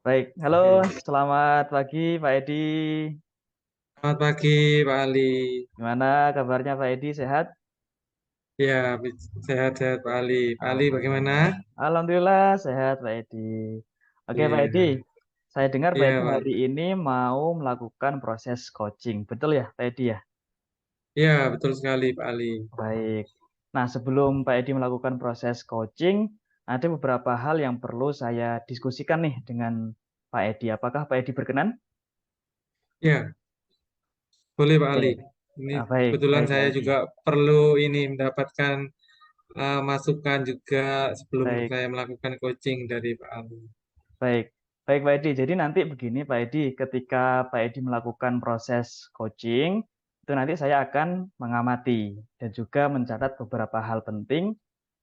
Baik, halo, Oke. selamat pagi Pak Edi. Selamat pagi, Pak Ali. Gimana kabarnya Pak Edi, sehat? Ya, sehat-sehat Pak Ali. Pak Ali bagaimana? Alhamdulillah sehat Pak Edi. Oke Pak Edi, Iya, saya dengar Pak iya Edi Pak. hari ini mau melakukan proses coaching, betul ya Pak Edi ya? Iya, betul sekali Pak Ali. Baik. Nah sebelum Pak Edi melakukan proses coaching, ada beberapa hal yang perlu saya diskusikan nih dengan Pak Edi. Apakah Pak Edi berkenan? Ya, boleh Pak Ali. Oke. Ini Baik, kebetulan baik Pak saya Edi. juga perlu ini mendapatkan masukan juga sebelum Baik. saya melakukan coaching dari Pak Ali. Baik, baik Pak Edi. Jadi nanti begini Pak Edi, ketika Pak Edi melakukan proses coaching, itu nanti saya akan mengamati dan juga mencatat beberapa hal penting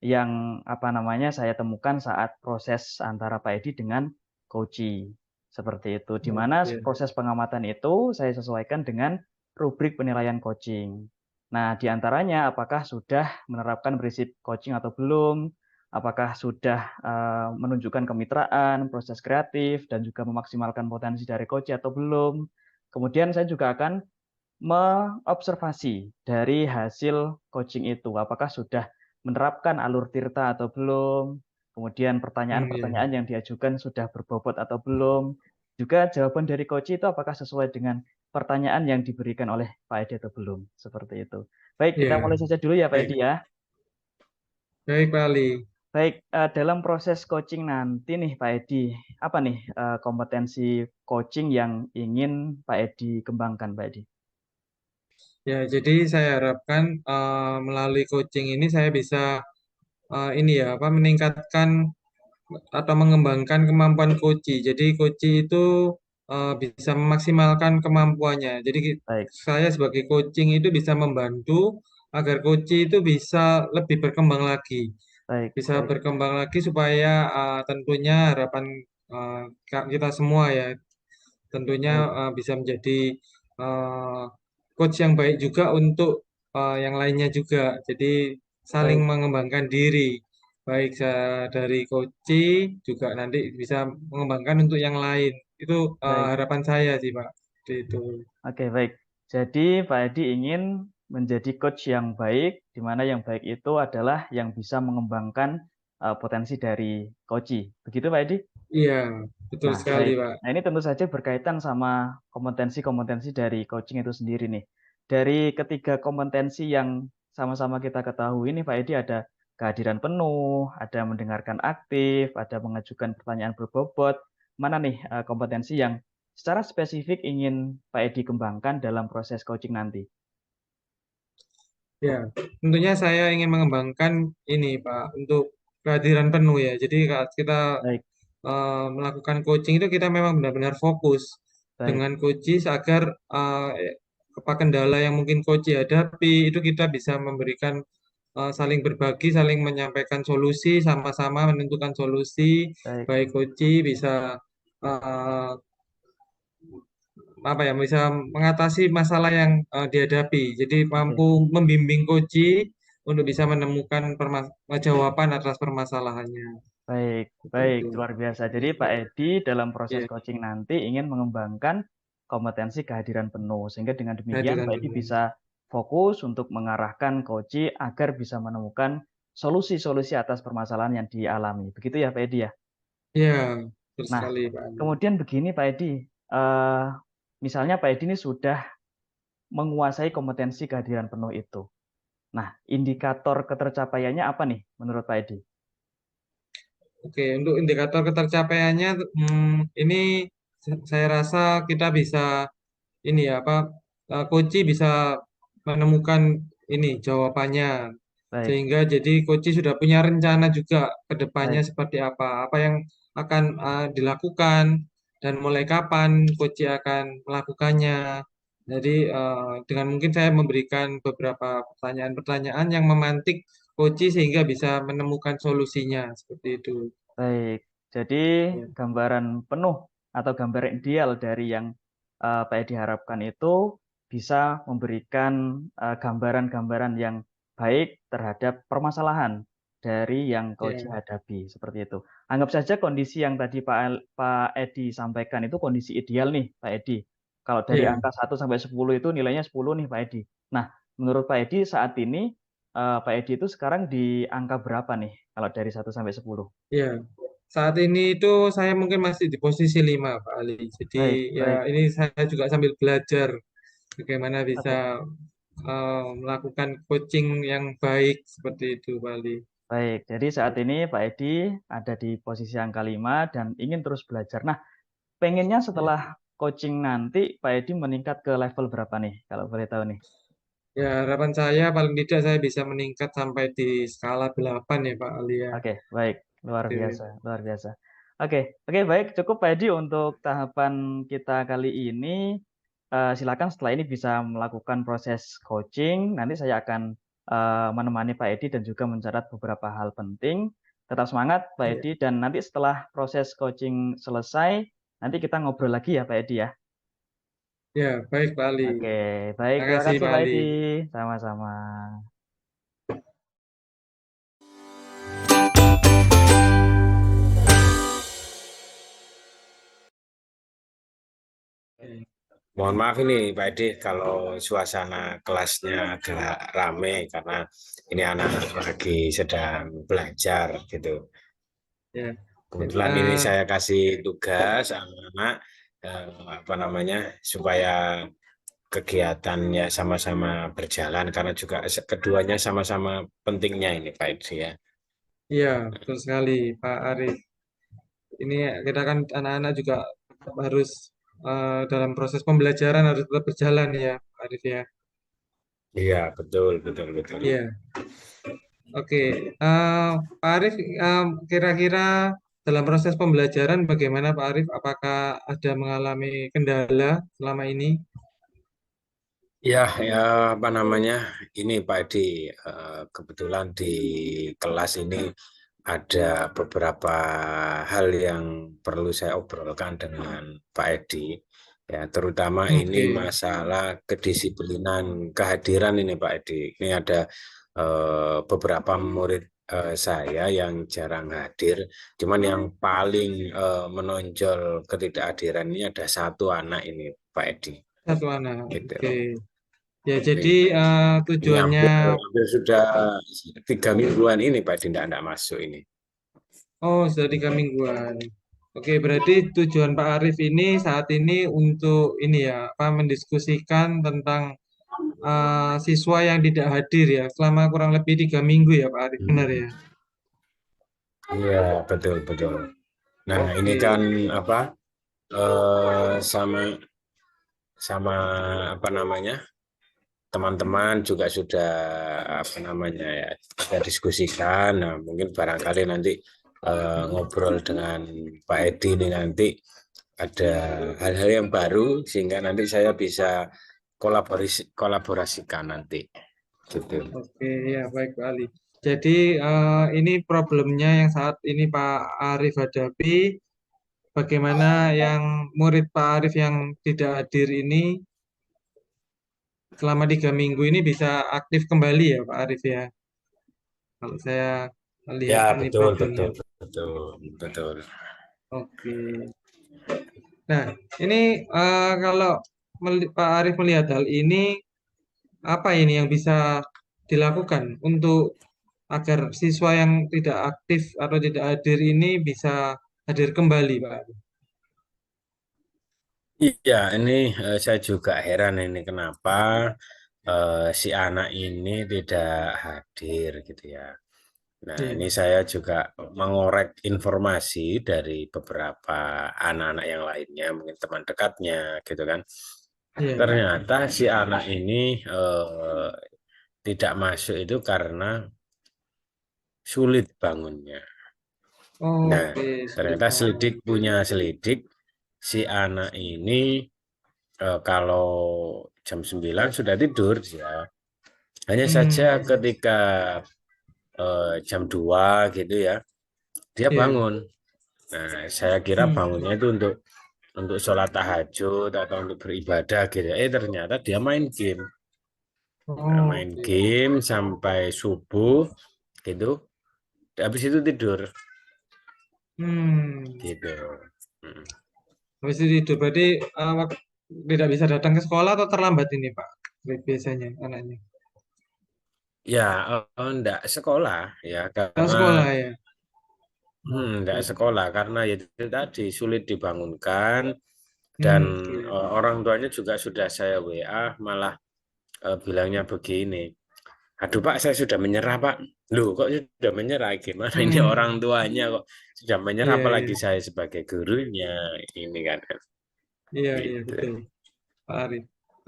yang apa namanya saya temukan saat proses antara Pak Edi dengan coachee. Seperti itu. Di Oh, mana iya. proses pengamatan itu saya sesuaikan dengan rubrik penilaian coaching. Nah, di antaranya apakah sudah menerapkan prinsip coaching atau belum? Apakah sudah menunjukkan kemitraan, proses kreatif, dan juga memaksimalkan potensi dari coach atau belum. Kemudian saya juga akan mengobservasi dari hasil coaching itu, apakah sudah menerapkan alur tirta atau belum, kemudian Iya. pertanyaan-pertanyaan yang diajukan sudah berbobot atau belum, juga jawaban dari coach itu apakah sesuai dengan pertanyaan yang diberikan oleh Pak Edi atau belum, seperti itu. Baik, kita Iya. mulai saja dulu ya Pak Baik. Edi ya. Baik Pak Ali. Baik, dalam proses coaching nanti nih Pak Edi, apa nih, kompetensi coaching yang ingin Pak Edi kembangkan, Pak Edi? Ya, jadi saya harapkan melalui coaching ini saya bisa ini ya apa meningkatkan atau mengembangkan kemampuan coach. Jadi coach itu bisa memaksimalkan kemampuannya. Jadi Baik, saya sebagai coaching itu bisa membantu agar coach itu bisa lebih berkembang lagi, baik, bisa baik, berkembang lagi supaya tentunya harapan uh, kita semua ya tentunya baik, bisa menjadi uh, coach yang baik juga untuk yang lainnya juga. Jadi saling baik, mengembangkan diri. Baik dari coach juga nanti bisa mengembangkan untuk yang lain. Itu baik. harapan saya sih Pak. Seperti itu. Oke, baik. Jadi Pak Edi ingin menjadi coach yang baik, di mana yang baik itu adalah yang bisa mengembangkan, potensi dari coachee. Begitu Pak Edi? Iya, betul Nah, sekali baik. Pak. Nah, ini tentu saja berkaitan sama kompetensi-kompetensi dari coaching itu sendiri nih. Dari ketiga kompetensi yang sama-sama kita ketahui ini, Pak Edi, ada kehadiran penuh, ada mendengarkan aktif, ada mengajukan pertanyaan berbobot. Mana nih kompetensi yang secara spesifik ingin Pak Edi kembangkan dalam proses coaching nanti? Ya, tentunya saya ingin mengembangkan ini Pak untuk kehadiran penuh ya. Jadi kita Baik, melakukan coaching itu kita memang benar-benar fokus baik, dengan coaching agar apa kendala yang mungkin coaching hadapi itu kita bisa memberikan saling berbagi, saling menyampaikan solusi, sama-sama menentukan solusi. baik, Baik coaching bisa eh, apa ya bisa mengatasi masalah yang dihadapi. Jadi oke. mampu membimbing coaching untuk bisa menemukan jawaban atas permasalahannya. Baik, Seperti baik, itu. luar biasa. Jadi Pak Edi dalam proses Iya, coaching nanti ingin mengembangkan kompetensi kehadiran penuh. Sehingga dengan demikian kehadiran Pak Edi penuh. bisa fokus untuk mengarahkan coaching agar bisa menemukan solusi-solusi atas permasalahan yang dialami. Begitu ya Pak Edi ya? Iya, betul Nah, sekali Pak Ali. kemudian begini Pak Edi, misalnya Pak Edi ini sudah menguasai kompetensi kehadiran penuh itu. Nah, indikator ketercapaiannya apa nih menurut Pak Edi? Oke, untuk indikator ketercapaiannya, ini saya rasa kita bisa ini ya apa, Koci bisa menemukan ini jawabannya, Baik, sehingga jadi Koci sudah punya rencana juga ke depannya baik, seperti apa yang akan dilakukan dan mulai kapan Koci akan melakukannya. Jadi dengan mungkin saya memberikan beberapa pertanyaan-pertanyaan yang memantik Koci sehingga bisa menemukan solusinya seperti itu. baik. Jadi Ya. gambaran penuh atau gambaran ideal dari yang Pak Edi harapkan itu bisa memberikan gambaran-gambaran yang baik terhadap permasalahan dari yang coach Ya, hadapi, seperti itu. Anggap saja kondisi yang tadi Pak Edi sampaikan itu kondisi ideal nih, Pak Edi. Kalau dari ya, angka 1 sampai 10 itu nilainya 10 nih, Pak Edi. Nah, menurut Pak Edi saat ini, Pak Edi itu sekarang di angka berapa nih, kalau dari 1 sampai 10? ya. Saat ini itu saya mungkin masih di posisi 5, Pak Ali. Jadi Baik ya baik. ini saya juga sambil belajar bagaimana bisa Oke. melakukan coaching yang baik seperti itu, Pak Ali. Baik, jadi saat ini Pak Edi ada di posisi angka 5 dan ingin terus belajar. Nah, pengennya Ya, setelah coaching nanti Pak Edi meningkat ke level berapa nih, kalau boleh tahu nih? ya, harapan saya paling tidak saya bisa meningkat sampai di skala 8 ya, Pak Ali ya. Oke, baik. Luar Itu. biasa luar biasa. Oke oke, baik, cukup Pak Edi untuk tahapan kita kali ini. Silakan setelah ini bisa melakukan proses coaching, nanti saya akan, menemani Pak Edi dan juga mencatat beberapa hal penting. Tetap semangat Pak Ya, Edi, dan nanti setelah proses coaching selesai, nanti kita ngobrol lagi ya Pak Edi ya? ya, baik Pak Ali. Oke, baik, Terima terima kasih kasih Pak Pak Ali. Edi, sama-sama. Oke. Mohon maaf ini Pak Edi kalau suasana kelasnya agak rame karena ini anak-anak lagi sedang belajar gitu. Ya, Kebetulan ini saya kasih tugas anak-anak apa namanya supaya kegiatannya sama-sama berjalan karena juga keduanya sama-sama pentingnya ini Pak Edi ya. iya, betul sekali Pak Arif. Ini kita kan anak-anak juga tetap harus dalam proses pembelajaran harus tetap berjalan ya, Pak Arif ya. Iya betul betul betul. Iya, oke. Pak Arif, kira-kira dalam proses pembelajaran bagaimana Pak Arif? Apakah ada mengalami kendala selama ini? Ya, ya apa namanya? Ini Pak Edi, kebetulan di kelas ini ada beberapa hal yang perlu saya obrolkan dengan Pak Edi. Ya, terutama ini Oke, masalah kedisiplinan kehadiran ini Pak Edi. Ini ada beberapa murid saya yang jarang hadir, cuman yang paling menonjol ketidakhadiran ini ada satu anak ini Pak Edi. satu anak. Gitu. Oke. Ya, jadi Ini, ini tujuannya, hampir sudah 3 mingguan ini Pak Dinda tidak masuk ini. oh sudah 3 mingguan. Oke, berarti tujuan Pak Arif ini saat ini untuk ini ya, apa mendiskusikan tentang siswa yang tidak hadir ya selama kurang lebih 3 minggu ya Pak Arif, benar ya? Iya betul betul. Nah ini Oke, kan apa sama sama apa namanya teman-teman juga sudah apa namanya ya kita diskusikan. Nah mungkin barangkali nanti ngobrol dengan Pak Edi ini nanti ada hal-hal yang baru sehingga nanti saya bisa kolaborasikan nanti gitu. oke ya baik Pak Ali. Jadi ini problemnya yang saat ini Pak Arif hadapi, bagaimana yang murid Pak Arif yang tidak hadir ini selama 3 minggu ini bisa aktif kembali ya Pak Arif ya. Kalau saya Ya lihat ini betul problemnya. betul betul betul. Oke. Nah, ini kalau Pak Arif melihat hal ini, apa ini yang bisa dilakukan untuk agar siswa yang tidak aktif atau tidak hadir ini bisa hadir kembali, Pak? Iya, ini saya juga heran ini kenapa si anak ini tidak hadir gitu ya. Nah, ini Iya, saya juga mengorek informasi dari beberapa anak-anak yang lainnya, mungkin teman dekatnya gitu kan. iya. Ternyata si anak ini tidak masuk itu karena sulit bangunnya. Nah, Oke, sulit ternyata bangun. selidik punya selidik si anak ini kalau jam 9 sudah tidur ya. Hanya saja Hmm, ketika jam 2 gitu ya, dia iya. bangun. Nah, saya kira Hmm. bangunnya itu untuk sholat tahajud atau untuk beribadah gitu. Ternyata dia main game. Nah, main Oke. game sampai subuh gitu. habis itu tidur Hmm. gitu. Mm. Habis itu tidur. Berarti tidak bisa datang ke sekolah atau terlambat ini Pak? Biasanya anaknya. Ya, enggak sekolah ya Oh, karena sekolah ya. enggak Oke. sekolah karena ya itu tadi sulit dibangunkan dan Oke. orang tuanya juga sudah saya WA malah bilangnya begini. Aduh Pak, saya sudah menyerah Pak. Loh, kok sudah menyerah? Gimana ini orang Hmm. tuanya kok sudah menyerah, Iya, iya. apalagi saya sebagai gurunya ini kan. Iya, iya, Gitu. betul. Pak Arif.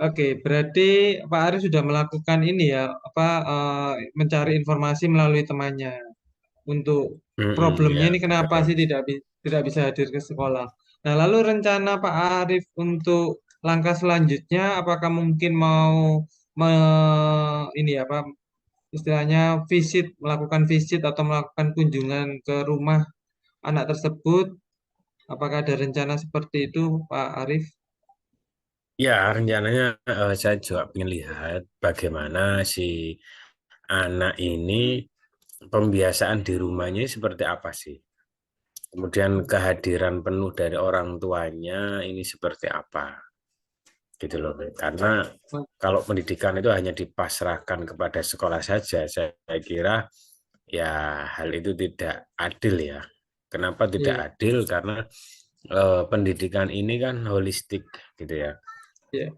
Oke, berarti Pak Arif sudah melakukan ini ya, apa mencari informasi melalui temannya untuk problemnya Ya, ini kenapa betul. sih tidak bisa hadir ke sekolah. Nah, lalu rencana Pak Arif untuk langkah selanjutnya, apakah mungkin mau ini ya, apa istilahnya melakukan visit atau melakukan kunjungan ke rumah anak tersebut? Apakah ada rencana seperti itu, Pak Arif? Ya, rencananya saya juga ingin lihat bagaimana si anak ini pembiasaan di rumahnya seperti apa sih. Kemudian kehadiran penuh dari orang tuanya ini seperti apa. Gitu loh. Karena kalau pendidikan itu hanya dipasrahkan kepada sekolah saja, saya kira ya hal itu tidak adil ya. Kenapa tidak Iya, adil? Karena pendidikan ini kan holistik gitu ya. iya,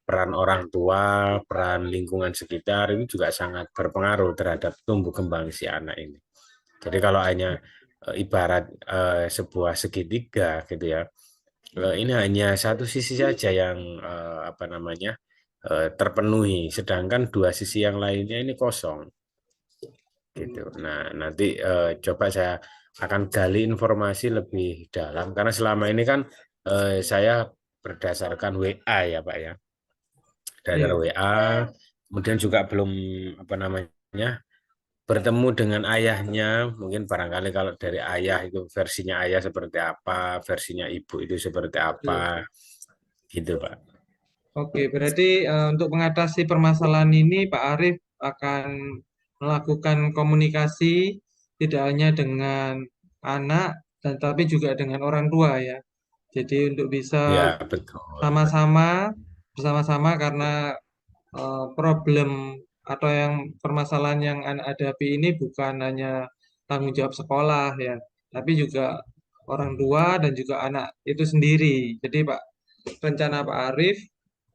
Peran orang tua, peran lingkungan sekitar itu juga sangat berpengaruh terhadap tumbuh kembang si anak ini. Jadi kalau hanya ibarat sebuah segitiga gitu ya, ini hanya satu sisi saja yang apa namanya terpenuhi, sedangkan dua sisi yang lainnya ini kosong gitu. Nah, nanti coba saya akan gali informasi lebih dalam karena selama ini kan saya berdasarkan WA ya Pak ya, dasar iya. WA, kemudian juga belum apa namanya bertemu dengan ayahnya, mungkin barangkali kalau dari ayah itu versinya ayah seperti apa, versinya ibu itu seperti Iya. apa, gitu Pak. Oke, berarti untuk mengatasi permasalahan ini, Pak Arief akan melakukan komunikasi tidak hanya dengan anak, dan tapi juga dengan orang tua ya. Jadi untuk bisa Ya betul. sama-sama, bersama-sama karena problem atau yang permasalahan yang anak hadapi ini bukan hanya tanggung jawab sekolah ya, tapi juga orang tua dan juga anak itu sendiri. Jadi Pak, rencana Pak Arief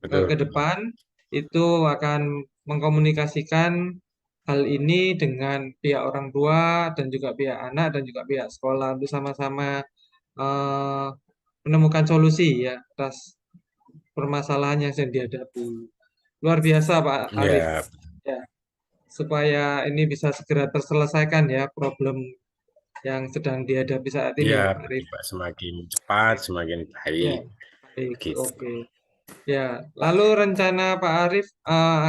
ke Betul. depan itu akan mengkomunikasikan hal ini dengan pihak orang tua dan juga pihak anak dan juga pihak sekolah untuk sama-sama eh, menemukan solusi ya atas permasalahan yang sedang dihadapi. Luar biasa Pak Arief. Ya, Ya, supaya ini bisa segera terselesaikan ya problem yang sedang dihadapi saat ini ya Pak Arief. betul Pak. Semakin cepat, semakin Ya, baik. baik, Gitu. oke. Ya, lalu rencana Pak Arief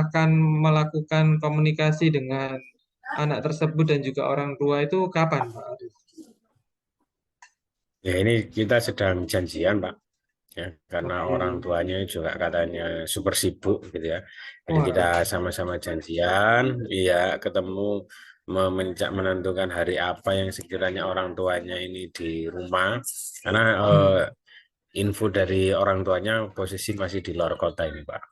akan melakukan komunikasi dengan anak tersebut dan juga orang tua itu kapan Pak Arief? Ya ini kita sedang janjian Pak. Ya, karena Oke. orang tuanya juga katanya super sibuk gitu ya. Jadi kita Wah, sama-sama janjian, iya ketemu menentukan hari apa yang sekiranya orang tuanya ini di rumah. Karena hmm, info dari orang tuanya posisi masih di luar kota ini Pak.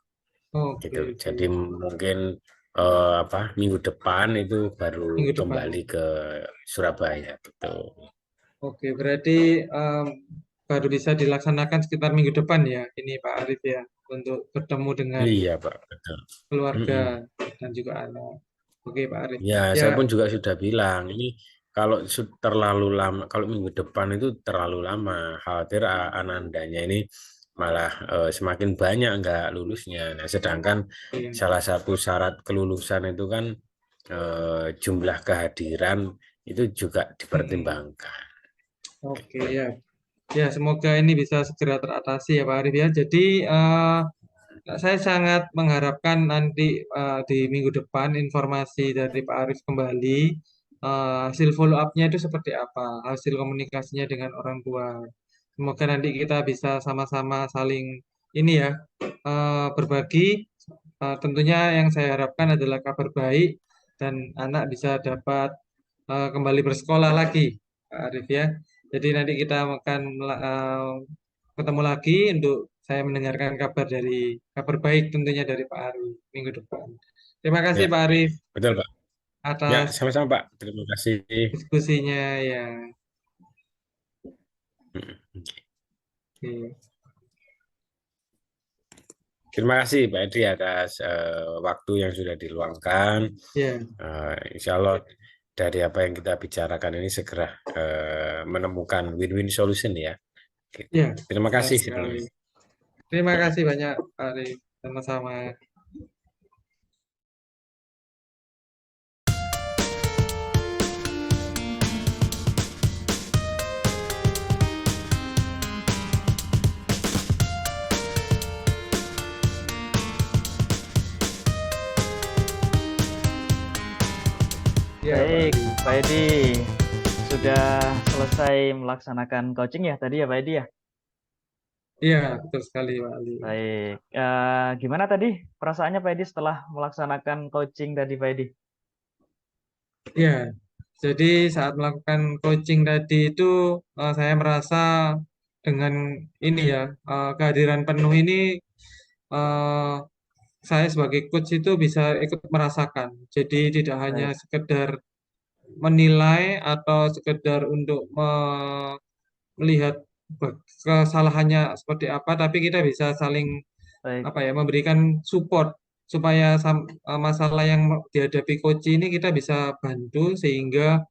oke, Gitu. oke. Jadi mungkin apa minggu depan itu baru Minggu depan. kembali ke Surabaya gitu. Oke, berarti em, baru bisa dilaksanakan sekitar minggu depan ya, ini Pak Arief ya, untuk bertemu dengan Iya Pak, betul. keluarga Mm-mm. dan juga anak. Oke, Pak Arief. Ya, Ya, saya pun juga sudah bilang ini kalau terlalu lama, kalau minggu depan itu terlalu lama, khawatir anandanya ini malah semakin banyak nggak lulusnya. Nah, sedangkan iya. salah satu syarat kelulusan itu kan jumlah kehadiran itu juga Mm-mm. dipertimbangkan. Oke, ya. Ya, semoga ini bisa segera teratasi ya Pak Arief ya. Jadi saya sangat mengharapkan nanti di minggu depan informasi dari Pak Arief kembali hasil follow up-nya itu seperti apa, hasil komunikasinya dengan orang tua. Semoga nanti kita bisa sama-sama saling ini ya berbagi. Tentunya yang saya harapkan adalah kabar baik dan anak bisa dapat kembali bersekolah lagi, Pak Arif ya. Jadi nanti kita akan ketemu lagi untuk saya mendengarkan kabar baik tentunya dari Pak Arif minggu depan. Terima kasih Ya, Pak Arif betul Pak. Ya, atas sama-sama Pak. Terima kasih. diskusinya ya. Mm. Oke. Terima kasih Pak Edi atas waktu yang sudah diluangkan. Ya, Insya Allah dari apa yang kita bicarakan ini segera menemukan win-win solution ya. Gitu. ya, Terima benar kasih sekali. sebelumnya. Terima kasih banyak Pak Arif. Sama-sama. Ya, Pak Baik, Arif. Pak Edi sudah selesai melaksanakan coaching ya tadi ya Pak Edi ya? Iya, betul sekali Pak Ali. Baik, gimana tadi perasaannya Pak Edi setelah melaksanakan coaching tadi Pak Edi? Ya, jadi saat melakukan coaching tadi itu saya merasa dengan ini ya kehadiran penuh ini eh, saya sebagai coach itu bisa ikut merasakan. Jadi tidak hanya Baik, sekedar menilai atau sekedar untuk melihat kesalahannya seperti apa, tapi kita bisa saling baik, apa ya memberikan support supaya masalah yang dihadapi coach ini kita bisa bantu sehingga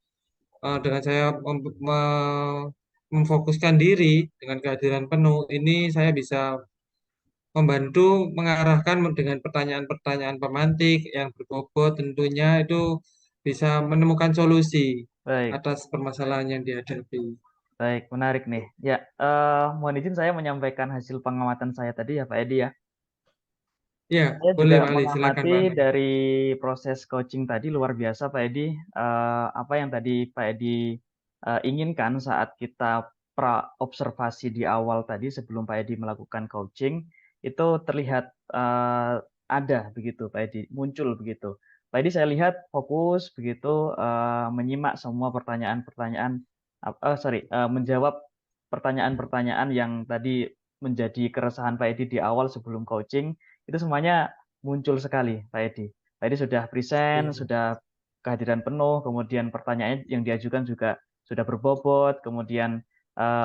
dengan saya memfokuskan diri dengan kehadiran penuh ini saya bisa membantu mengarahkan dengan pertanyaan-pertanyaan pemantik yang berbobot tentunya itu bisa menemukan solusi baik, atas permasalahan yang dihadapi. baik, menarik nih. Ya, mohon izin saya menyampaikan hasil pengamatan saya tadi ya Pak Edi ya. Ya, Saya boleh juga Pak Ali, silakan mengamati Pak Ali. dari proses coaching tadi luar biasa Pak Edi. Apa yang tadi Pak Edi inginkan saat kita observasi di awal tadi sebelum Pak Edi melakukan coaching itu terlihat ada begitu Pak Edi, muncul begitu. Pak Edi saya lihat fokus begitu menyimak semua pertanyaan-pertanyaan, menjawab pertanyaan-pertanyaan yang tadi menjadi keresahan Pak Edi di awal sebelum coaching itu semuanya muncul sekali Pak Edi. Pak Edi sudah present, Ya, sudah kehadiran penuh, kemudian pertanyaan yang diajukan juga sudah berbobot, kemudian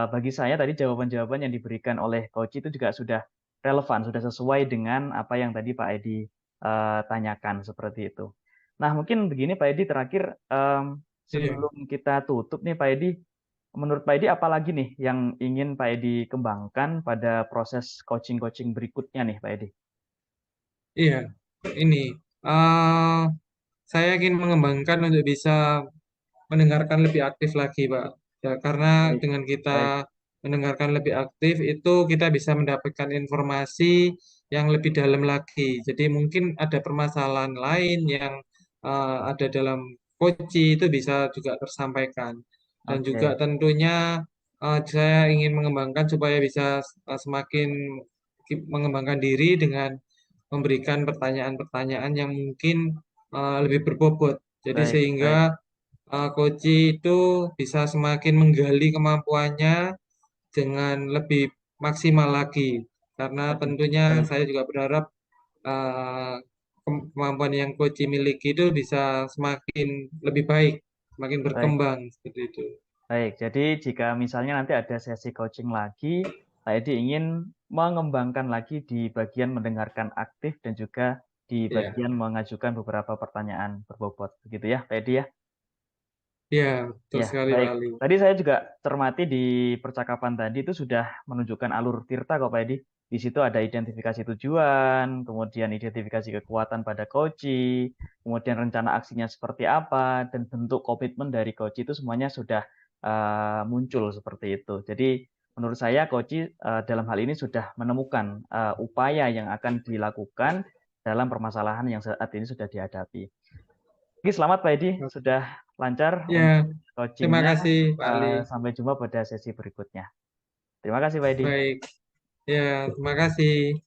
bagi saya tadi jawaban-jawaban yang diberikan oleh coach itu juga sudah relevan, sudah sesuai dengan apa yang tadi Pak Edi tanyakan seperti itu. Nah mungkin begini Pak Edi terakhir iya, sebelum kita tutup nih Pak Edi, menurut Pak Edi apa lagi nih yang ingin Pak Edi kembangkan pada proses coaching-coaching berikutnya nih Pak Edi? iya. Ini eh saya ingin mengembangkan untuk bisa mendengarkan lebih aktif lagi, Pak. Ya, karena Baik, dengan kita baik, mendengarkan lebih aktif itu kita bisa mendapatkan informasi yang lebih dalam lagi. Jadi mungkin ada permasalahan lain yang ada dalam koci itu bisa juga tersampaikan. Dan juga oke, tentunya saya ingin mengembangkan supaya bisa semakin mengembangkan diri dengan memberikan pertanyaan-pertanyaan yang mungkin lebih berbobot. Jadi baik, sehingga baik, Koci itu bisa semakin menggali kemampuannya dengan lebih maksimal lagi. Karena baik, tentunya baik, saya juga berharap uh, kemampuan yang Koci miliki itu bisa semakin lebih baik, semakin baik. berkembang seperti itu. Baik, jadi jika misalnya nanti ada sesi coaching lagi, Pak Edi ingin mengembangkan lagi di bagian mendengarkan aktif dan juga di Ya, bagian mengajukan beberapa pertanyaan berbobot, begitu ya, Pak Edi ya? ya, betul Ya, sekali Pak baik. Ali. Tadi saya juga cermati di percakapan tadi itu sudah menunjukkan alur tirta kok Pak Edi. Di situ ada identifikasi tujuan, kemudian identifikasi kekuatan pada coach, kemudian rencana aksinya seperti apa, dan bentuk komitmen dari coach itu semuanya sudah muncul seperti itu. Jadi menurut saya coach dalam hal ini sudah menemukan upaya yang akan dilakukan dalam permasalahan yang saat ini sudah dihadapi. Oke, selamat Pak Edi, sudah lancar Ya, untuk terima coachingnya. kasih Pak Ali. Sampai jumpa pada sesi berikutnya. Terima kasih Pak Edi. Baik, ya, terima kasih.